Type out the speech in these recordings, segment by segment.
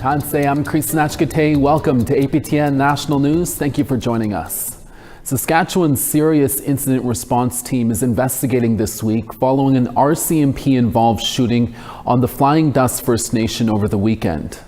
Tanse, I'm Chris Nachkate. Welcome to APTN National News. Thank you for joining us. Saskatchewan's Serious Incident Response Team is investigating this week following an RCMP-involved shooting on the Flying Dust First Nation over the weekend.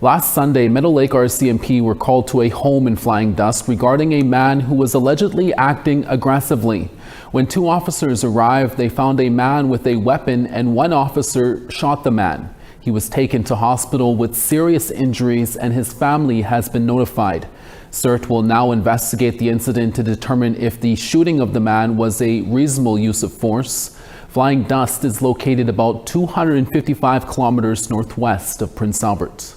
Last Sunday, Meadow Lake RCMP were called to a home in Flying Dust regarding a man who was allegedly acting aggressively. When two officers arrived, they found a man with a weapon and one officer shot the man. He was taken to hospital with serious injuries and his family has been notified. CERT will now investigate the incident to determine if the shooting of the man was a reasonable use of force. Flying Dust is located about 255 kilometers northwest of Prince Albert.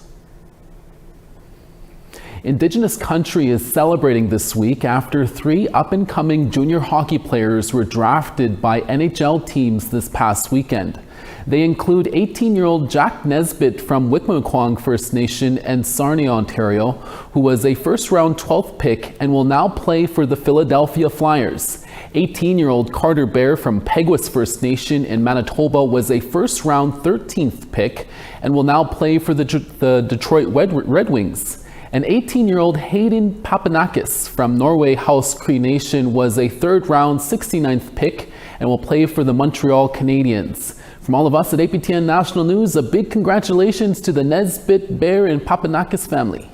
Indigenous country is celebrating this week after 3 up-and-coming junior hockey players were drafted by NHL teams this past weekend. They include 18-year-old Jack Nesbitt from Wickwanaquong First Nation and Sarnia, Ontario, who was a first-round 12th pick and will now play for the Philadelphia Flyers. 18-year-old Carter Bear from Peguis First Nation in Manitoba was a first-round 13th pick and will now play for the Detroit Red Wings. And 18-year-old Hayden Papanakis from Norway House Cree Nation was a third-round 69th pick and will play for the Montreal Canadiens. From all of us at APTN National News, a big congratulations to the Nesbitt, Bear and Papanakis family.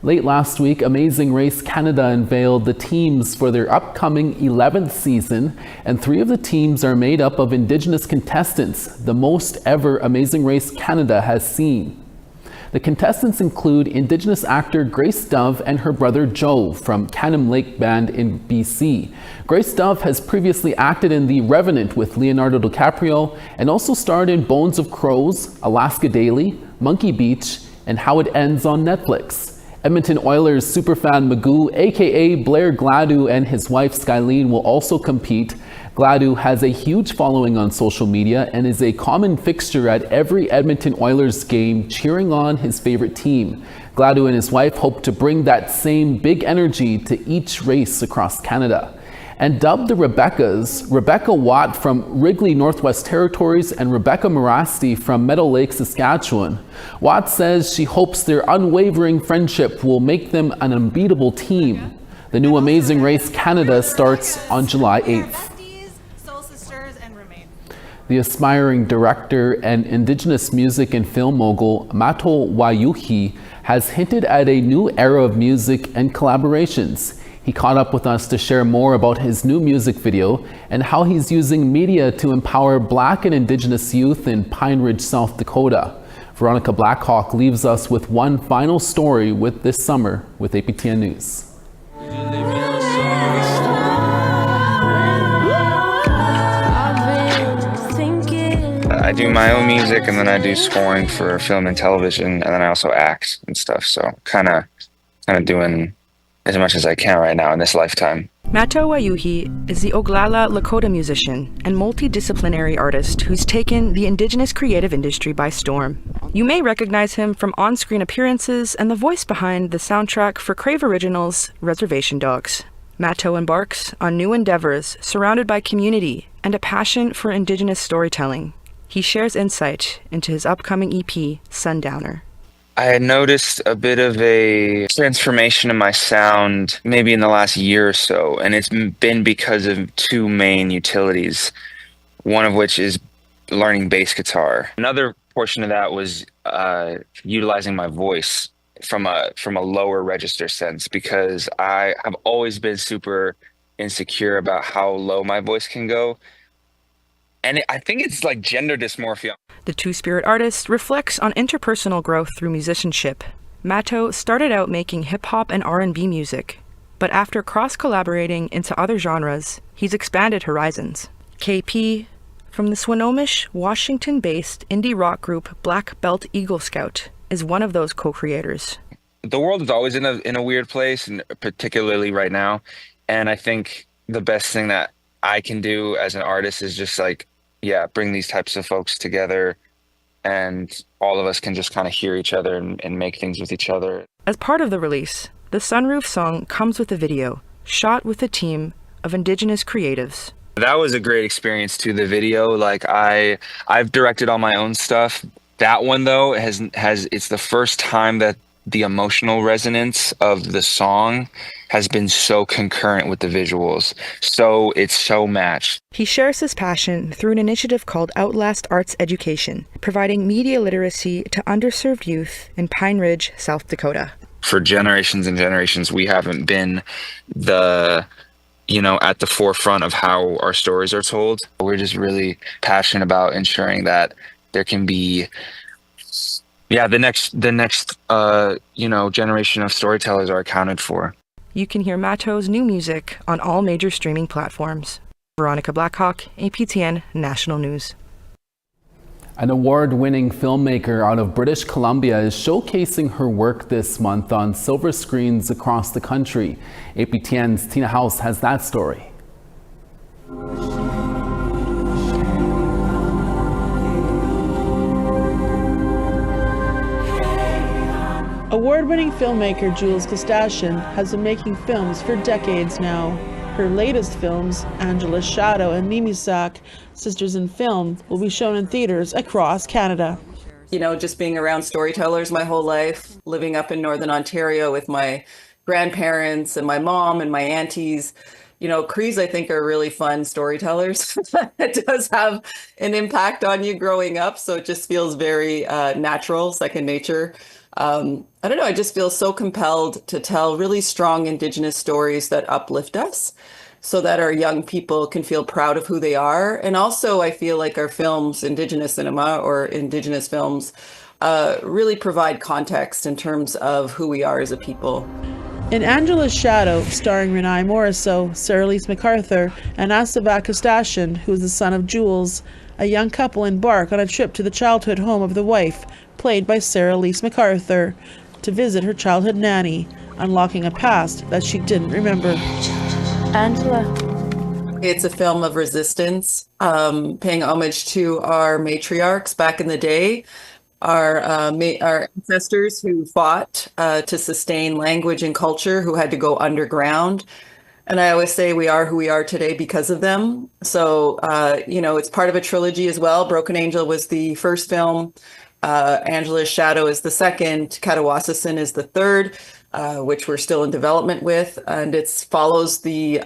Late last week, Amazing Race Canada unveiled the teams for their upcoming 11th season, and 3 of the teams are made up of Indigenous contestants, the most ever Amazing Race Canada has seen. The contestants include Indigenous actor Grace Dove and her brother Joe from Canham Lake Band in BC. Grace Dove has previously acted in The Revenant with Leonardo DiCaprio and also starred in Bones of Crows, Alaska Daily, Monkey Beach, and How It Ends on Netflix. Edmonton Oilers superfan Magoo, aka Blair Gladue, and his wife Skyleen will also compete. Gladue has a huge following on social media and is a common fixture at every Edmonton Oilers game, cheering on his favorite team. Gladue and his wife hope to bring that same big energy to each race across Canada. And dubbed the Rebeccas, Rebecca Watt from Wrigley Northwest Territories and Rebecca Morasti from Meadow Lake, Saskatchewan. Watt says she hopes their unwavering friendship will make them an unbeatable team. The new Amazing Race Canada starts on July 8th. The aspiring director and Indigenous music and film mogul Mato Wayukhi has hinted at a new era of music and collaborations. He caught up with us to share more about his new music video and how he's using media to empower Black and Indigenous youth in Pine Ridge, South Dakota. Veronica Blackhawk leaves us with one final story with this summer with APTN News. I do my own music and then I do scoring for film and television, and then I also act and stuff. So kind of doing as much as I can right now in this lifetime. Mato Wayukhi is the Oglala Lakota musician and multidisciplinary artist who's taken the Indigenous creative industry by storm. You may recognize him from on-screen appearances and the voice behind the soundtrack for Crave Originals' Reservation Dogs. Mato embarks on new endeavors surrounded by community and a passion for Indigenous storytelling. He shares insight into his upcoming EP, Sundowner. I had noticed a bit of a transformation in my sound maybe in the last year or so, and it's been because of 2 main utilities, one of which is learning bass guitar. Another portion of that was utilizing my voice from a lower register sense, because I have always been super insecure about how low my voice can go. And I think it's like gender dysmorphia. The two-spirit artist reflects on interpersonal growth through musicianship. Mato started out making hip-hop and R&B music, but after cross-collaborating into other genres, he's expanded horizons. KP, from the Swinomish, Washington-based indie rock group Black Belt Eagle Scout, is one of those co-creators. The world is always in a weird place, and particularly right now. And I think the best thing that I can do as an artist is just bring these types of folks together, and all of us can just kind of hear each other and make things with each other. As part of the release, the Sunroof song comes with a video shot with a team of Indigenous creatives. That was a great experience too, the video. I've directed all my own stuff, That one though has it's the first time that the emotional resonance of the song has been so concurrent with the visuals. So it's so matched. He shares his passion through an initiative called Outlast Arts Education, providing media literacy to underserved youth in Pine Ridge, South Dakota. For generations and generations, we haven't been at the forefront of how our stories are told. We're just really passionate about ensuring that there can be the next generation of storytellers are accounted for. You can hear Mato's new music on all major streaming platforms. Veronica Blackhawk, APTN National News. An award-winning filmmaker out of British Columbia is showcasing her work this month on silver screens across the country. APTN's Tina House has that story. Award-winning filmmaker Jules Kostashian has been making films for decades now. Her latest films, Angela's Shadow and Nimisak, Sisters in Film, will be shown in theaters across Canada. Just being around storytellers my whole life, living up in Northern Ontario with my grandparents and my mom and my aunties. Crees, I think, are really fun storytellers. It does have an impact on you growing up, so it just feels very natural, second nature. I don't know, I just feel so compelled to tell really strong Indigenous stories that uplift us so that our young people can feel proud of who they are. And also I feel like our films, Indigenous cinema or Indigenous films, really provide context in terms of who we are as a people. In Angela's Shadow, starring Renai Morisseau, Sarah Lise MacArthur, and Asavat Kostashian, who is the son of Jules, a young couple embark on a trip to the childhood home of the wife, played by Sarah Lise MacArthur, to visit her childhood nanny, unlocking a past that she didn't remember. Angela. It's a film of resistance, paying homage to our matriarchs back in the day, our ancestors who fought to sustain language and culture, who had to go underground. And I always say we are who we are today because of them. So, it's part of a trilogy as well. Broken Angel was the first film. Angela's Shadow is the second. Katawassassin is the third, which we're still in development with. And it follows the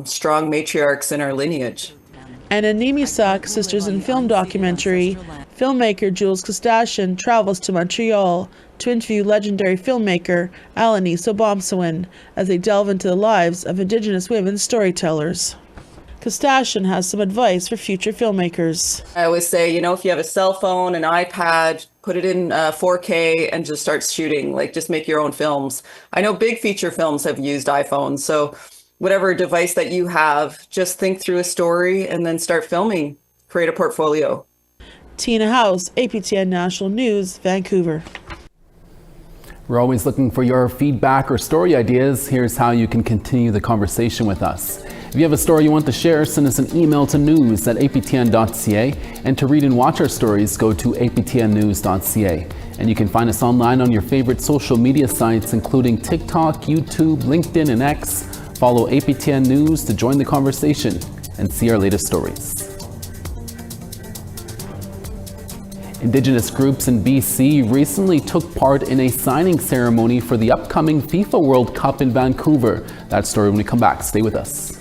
strong matriarchs in our lineage. And in Nimisak, Sisters in Film documentary, filmmaker Jules Kostashian travels to Montreal to interview legendary filmmaker Alanis Obomsawin as they delve into the lives of Indigenous women storytellers. Kostashian has some advice for future filmmakers. I always say, if you have a cell phone, an iPad, put it in 4K and just start shooting, just make your own films. I know big feature films have used iPhones, so whatever device that you have, just think through a story and then start filming, create a portfolio. Tina House, APTN National News, Vancouver. We're always looking for your feedback or story ideas. Here's how you can continue the conversation with us. If you have a story you want to share, send us an email to news@aptn.ca. And to read and watch our stories, go to aptnnews.ca. And you can find us online on your favorite social media sites, including TikTok, YouTube, LinkedIn, and X. Follow APTN News to join the conversation and see our latest stories. Indigenous groups in BC recently took part in a signing ceremony for the upcoming FIFA World Cup in Vancouver. That story when we come back. Stay with us.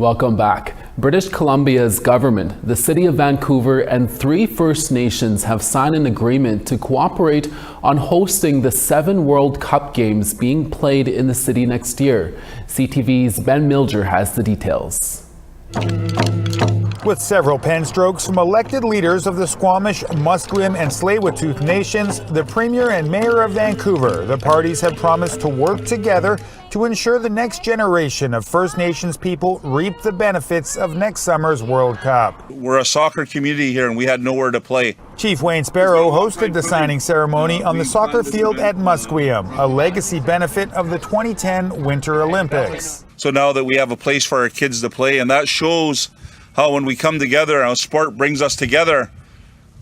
Welcome back. British Columbia's government, the City of Vancouver, and 3 First Nations have signed an agreement to cooperate on hosting the 7 World Cup games being played in the city next year. CTV's Ben Milger has the details. With several pen strokes from elected leaders of the Squamish, Musqueam, and Tsleil-Waututh nations, the Premier and Mayor of Vancouver, the parties have promised to work together to ensure the next generation of First Nations people reap the benefits of next summer's World Cup. We're a soccer community here and we had nowhere to play. Chief Wayne Sparrow hosted the signing ceremony on the soccer field at Musqueam, a legacy benefit of the 2010 Winter Olympics. So now that we have a place for our kids to play, and that shows how when we come together, how sport brings us together,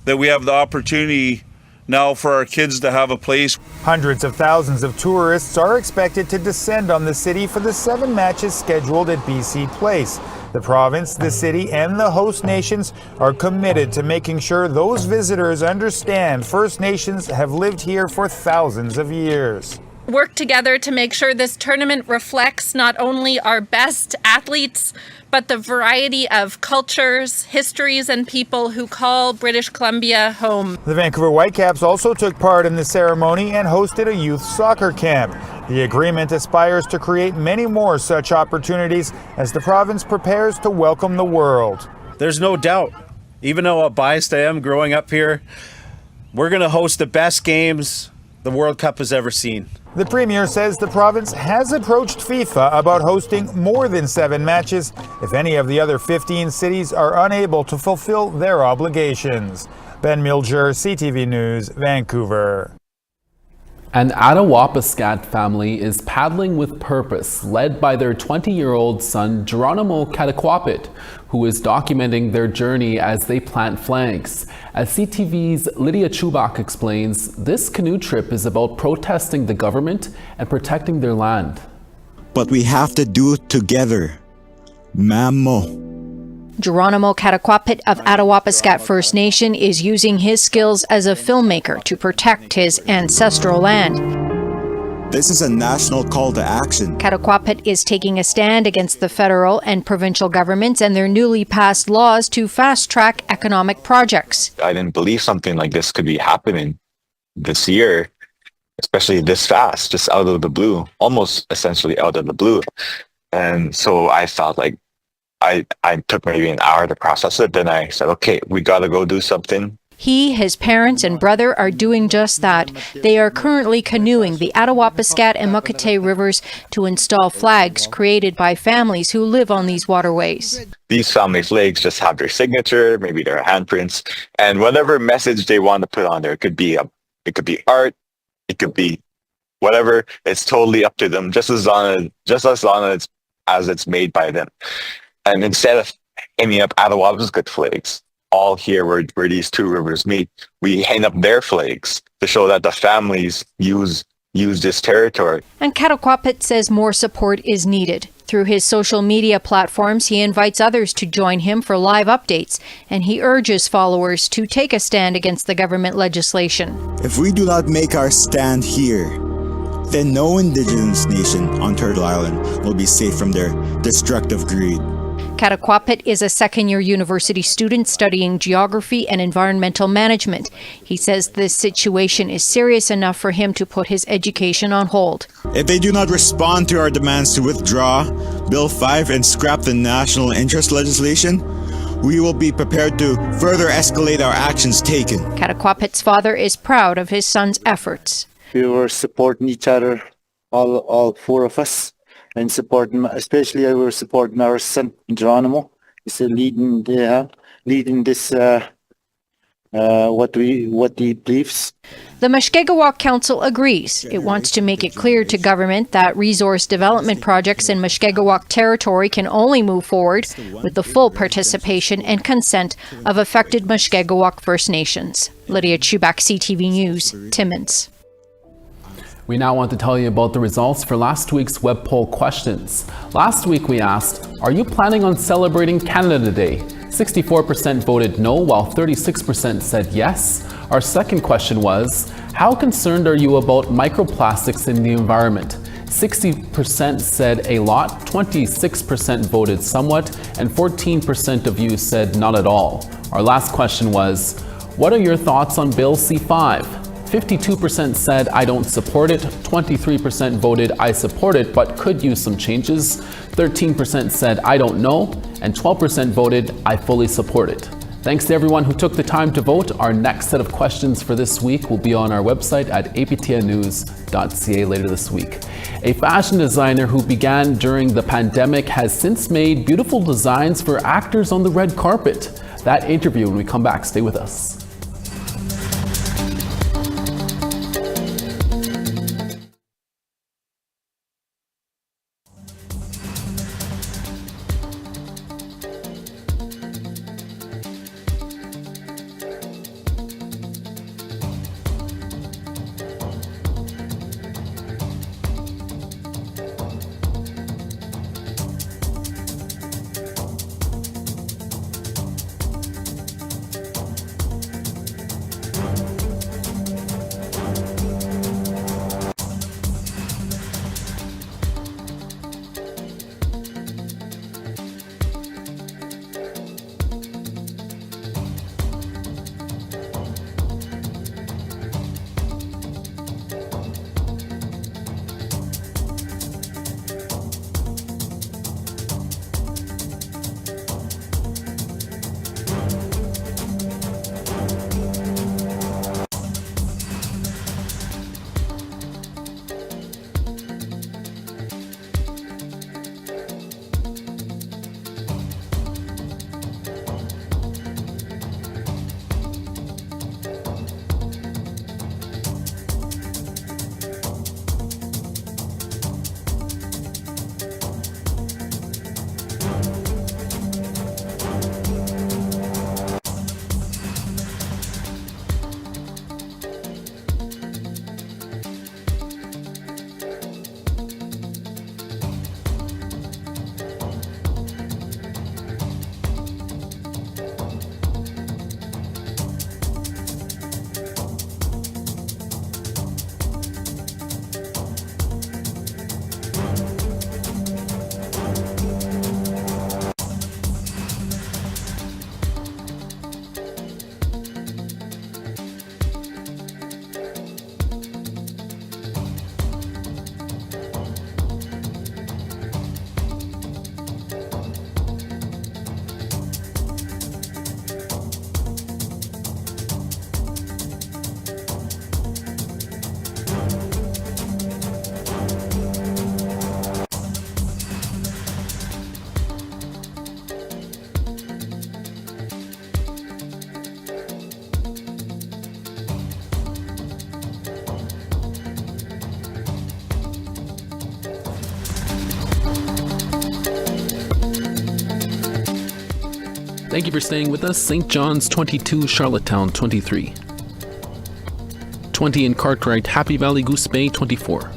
that we have the opportunity now for our kids to have a place. Hundreds of thousands of tourists are expected to descend on the city for the 7 matches scheduled at BC Place. The province, the city, and the host nations are committed to making sure those visitors understand First Nations have lived here for thousands of years. Work together to make sure this tournament reflects not only our best athletes, but the variety of cultures, histories, and people who call British Columbia home. The Vancouver Whitecaps also took part in the ceremony and hosted a youth soccer camp. The agreement aspires to create many more such opportunities as the province prepares to welcome the world. There's no doubt, even though how biased I am growing up here, we're going to host the best games the World Cup has ever seen. The Premier says the province has approached FIFA about hosting more than 7 matches if any of the other 15 cities are unable to fulfill their obligations. Ben Milger, CTV News, Vancouver. An Attawapiskat family is paddling with purpose, led by their 20-year-old son, Geronimo Cataquapit, who is documenting their journey as they plant flags. As CTV's Lydia Chubak explains, this canoe trip is about protesting the government and protecting their land. But we have to do it together. Mamo. Geronimo Cataquapit of Attawapiskat First Nation is using his skills as a filmmaker to protect his ancestral land. This is a national call to action. Cataquapit is taking a stand against the federal and provincial governments and their newly passed laws to fast-track economic projects. I didn't believe something like this could be happening this year, especially this fast, just out of the blue, almost essentially out of the blue. And so I felt like I took maybe an hour to process it. Then I said, okay, we got to go do something. He, his parents, and brother are doing just that. They are currently canoeing the Attawapiskat and Mukotai rivers to install flags created by families who live on these waterways. These family flags just have their signature, maybe their handprints, and whatever message they want to put on there. It could be art, it could be whatever. It's totally up to them, just as long as it's made by them. And instead of hanging up Attawapiskat flags, all here where these 2 rivers meet, we hang up their flags to show that the families use this territory. And Cataquapit says more support is needed. Through his social media platforms, he invites others to join him for live updates, and he urges followers to take a stand against the government legislation. If we do not make our stand here, then no Indigenous nation on Turtle Island will be safe from their destructive greed. Cataquapit is a second-year university student studying geography and environmental management. He says this situation is serious enough for him to put his education on hold. If they do not respond to our demands to withdraw Bill 5 and scrap the national interest legislation, we will be prepared to further escalate our actions taken. Cataquapit's father is proud of his son's efforts. We were supporting each other, all 4 of us. And especially I was supporting our son Geronimo. He's leading this what he believes. The Mushkegowuk Council agrees. It wants to make it clear to government that resource development projects in Mushkegowuk territory can only move forward with the full participation and consent of affected Mushkegowuk First Nations. Lydia Chubak, CTV News, Timmins. We now want to tell you about the results for last week's web poll questions. Last week we asked, are you planning on celebrating Canada Day? 64% voted no, while 36% said yes. Our second question was, how concerned are you about microplastics in the environment? 60% said a lot, 26% voted somewhat, and 14% of you said not at all. Our last question was, what are your thoughts on Bill C-5? 52% said I don't support it, 23% voted I support it but could use some changes, 13% said I don't know, and 12% voted I fully support it. Thanks to everyone who took the time to vote. Our next set of questions for this week will be on our website at aptnnews.ca later this week. A fashion designer who began during the pandemic has since made beautiful designs for actors on the red carpet. That interview when we come back. Stay with us. Thank you for staying with us. St. John's 22, Charlottetown 23. 20 in Cartwright, Happy Valley, Goose Bay 24.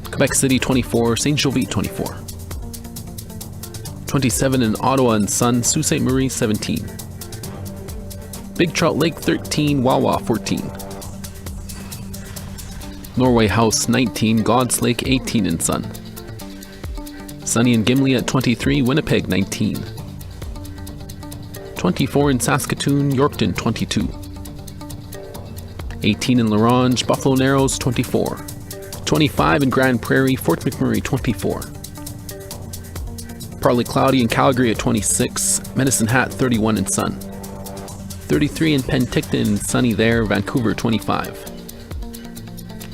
Quebec City 24, St. Jovite 24. 27 in Ottawa and Sun, Sault Ste. Marie 17. Big Trout Lake 13, Wawa 14. Norway House 19, God's Lake 18 in Sun. Sunny and Gimli at 23, Winnipeg 19. 24 in Saskatoon, Yorkton 22. 18 in La Ronge, Buffalo Narrows 24. 25 in Grand Prairie, Fort McMurray 24. Partly cloudy in Calgary at 26, Medicine Hat 31 in Sun. 33 in Penticton, sunny there, Vancouver 25.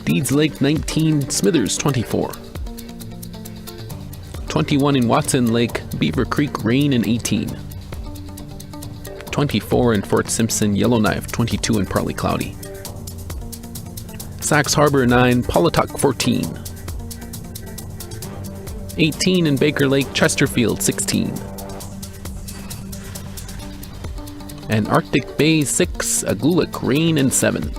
Deeds Lake 19, Smithers 24. 21 in Watson Lake, Beaver Creek, rain and 18. 24 in Fort Simpson, Yellowknife 22 and partly cloudy. Sax Harbor 9, Polituck 14. 18 in Baker Lake, Chesterfield 16. And Arctic Bay 6, Aglulik, rain and 7.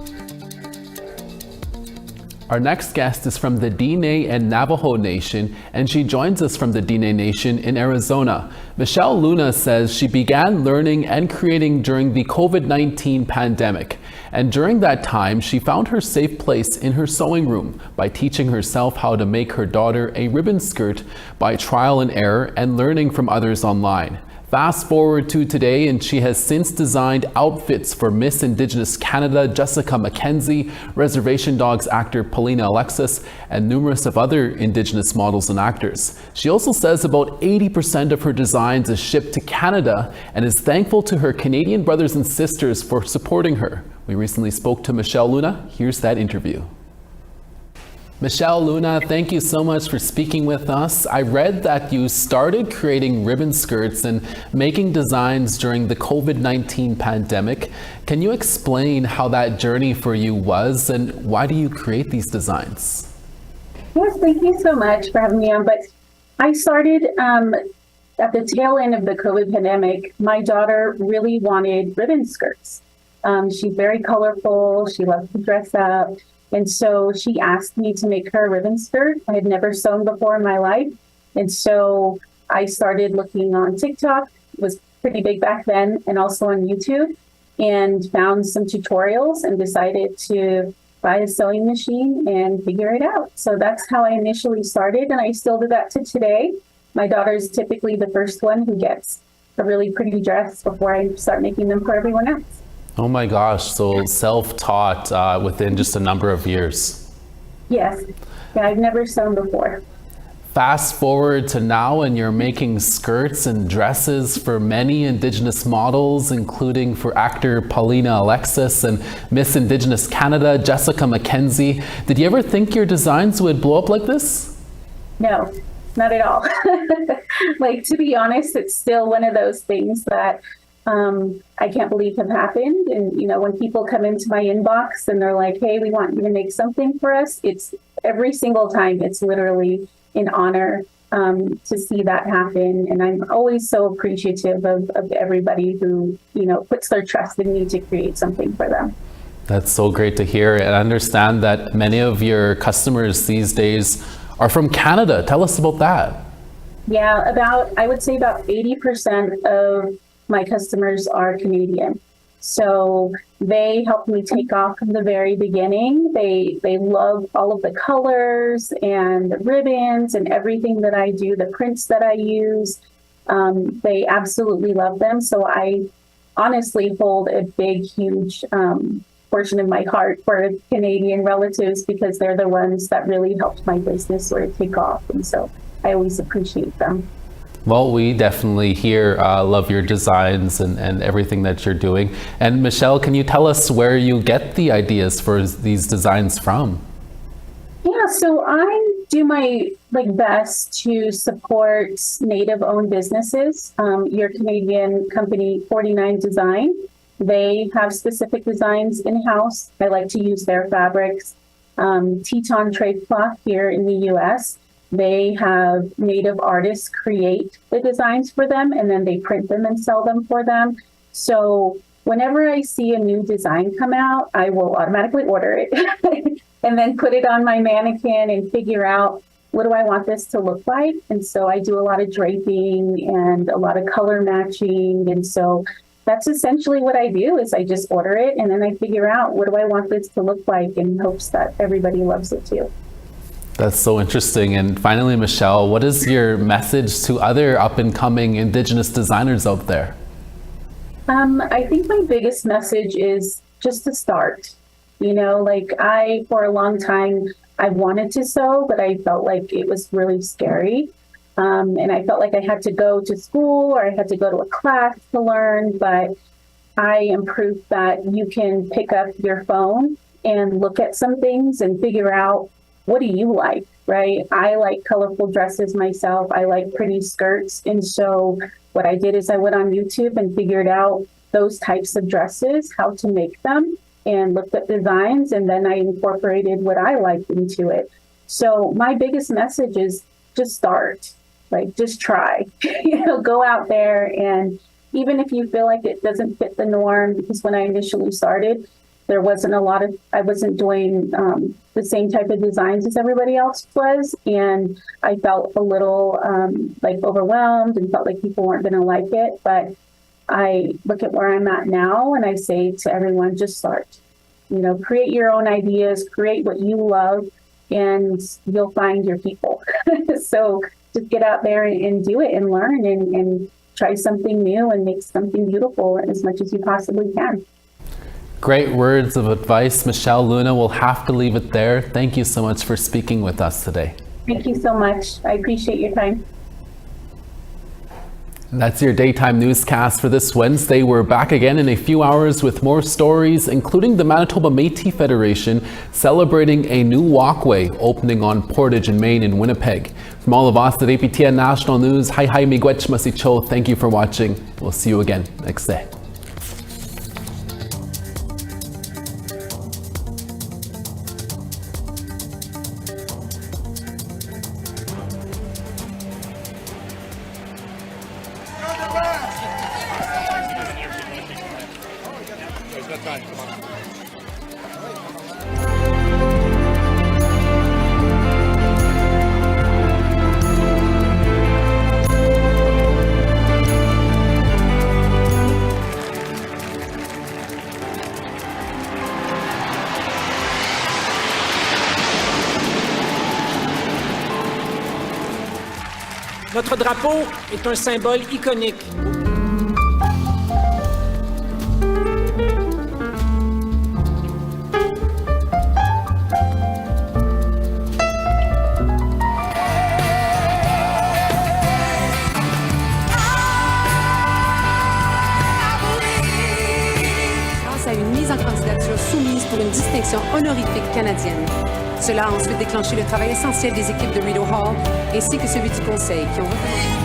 Our next guest is from the Diné and Navajo Nation, and she joins us from the Diné Nation in Arizona. Michelle Luna says she began learning and creating during the COVID-19 pandemic, And during that time, she found her safe place in her sewing room by teaching herself how to make her daughter a ribbon skirt by trial and error and learning from others online. Fast forward to today, and she has since designed outfits for Miss Indigenous Canada Jessica McKenzie, Reservation Dogs actor Paulina Alexis, and numerous of other Indigenous models and actors. She also says about 80% of her designs is shipped to Canada and is thankful to her Canadian brothers and sisters for supporting her. We recently spoke to Michelle Luna. Here's that interview. Michelle Luna, thank you so much for speaking with us. I read that you started creating ribbon skirts and making designs during the COVID-19 pandemic. Can you explain how that journey for you was and why do you create these designs? Yes, thank you so much for having me on. But I started at the tail end of the COVID pandemic. My daughter really wanted ribbon skirts. She's very colorful. She loves to dress up. And so she asked me to make her a ribbon skirt. I had never sewn before in my life. And so I started looking on TikTok. It was pretty big back then, and also on YouTube, and found some tutorials and decided to buy a sewing machine and figure it out. So that's how I initially started, and I still do that to today. My daughter is typically the first one who gets a really pretty dress before I start making them for everyone else. Oh my gosh, so self-taught within just a number of years. Yes, yeah, I've never sewn before. Fast forward to now and you're making skirts and dresses for many Indigenous models, including for actor Paulina Alexis and Miss Indigenous Canada Jessica McKenzie. Did you ever think your designs would blow up like this? No, not at all. Like, to be honest, it's still one of those things that I can't believe have happened. And, you know, when people come into my inbox and they're like, hey, we want you to make something for us, it's every single time, it's literally an honor to see that happen. And I'm always so appreciative of everybody who, you know, puts their trust in me to create something for them. That's so great to hear. And I understand that many of your customers these days are from Canada. Tell us about that. Yeah, I would say about 80% of my customers are Canadian. So they helped me take off from the very beginning. They love all of the colors and the ribbons and everything that I do, the prints that I use. They absolutely love them. So I honestly hold a big, huge portion of my heart for Canadian relatives, because they're the ones that really helped my business sort of take off. And so I always appreciate them. Well, we definitely here love your designs and everything that you're doing. And Michelle, can you tell us where you get the ideas for these designs from? Yeah, so I do my best to support Native-owned businesses. Your Canadian company, 49 Design, they have specific designs in-house. I like to use their fabrics. Teton Trade Cloth here in the U.S., they have Native artists create the designs for them, and then they print them and sell them for them. So whenever I see a new design come out, I will automatically order it and then put it on my mannequin and figure out, what do I want this to look like? And so I do a lot of draping and a lot of color matching. And so that's essentially what I do, is I just order it and then I figure out, what do I want this to look like, in hopes that everybody loves it too. That's so interesting. And finally, Michelle, what is your message to other up-and-coming Indigenous designers out there? I think my biggest message is just to start. You know, for a long time, I wanted to sew, but I felt like it was really scary. And I felt like I had to go to school or I had to go to a class to learn. But I am proof that you can pick up your phone and look at some things and figure out, what do you like, right? I like colorful dresses myself. I like pretty skirts. And so what I did is I went on YouTube and figured out those types of dresses, how to make them, and looked at designs. And then I incorporated what I liked into it. So my biggest message is just start, just try, go out there. And even if you feel like it doesn't fit the norm, because when I initially started, there wasn't I wasn't doing the same type of designs as everybody else was. And I felt a little overwhelmed and felt like people weren't going to like it. But I look at where I'm at now and I say to everyone, just start. create your own ideas, create what you love, and you'll find your people. So just get out there and do it and learn and try something new and make something beautiful as much as you possibly can. Great words of advice, Michelle. Luna, we'll have to leave it there. Thank you so much for speaking with us today. Thank you so much. I appreciate your time. That's your daytime newscast for this Wednesday. We're back again in a few hours with more stories, including the Manitoba Métis Federation celebrating a new walkway opening on Portage in Maine in Winnipeg. From all of us at APTN National News, hi miigwech masicho. Thank you for watching. We'll see you again next day. Notre drapeau est un symbole iconique. Grâce à une mise en candidature soumise pour une distinction honorifique canadienne. Cela a ensuite déclenché le travail essentiel des équipes de Rideau Hall ainsi que celui du Conseil qui ont recommandé...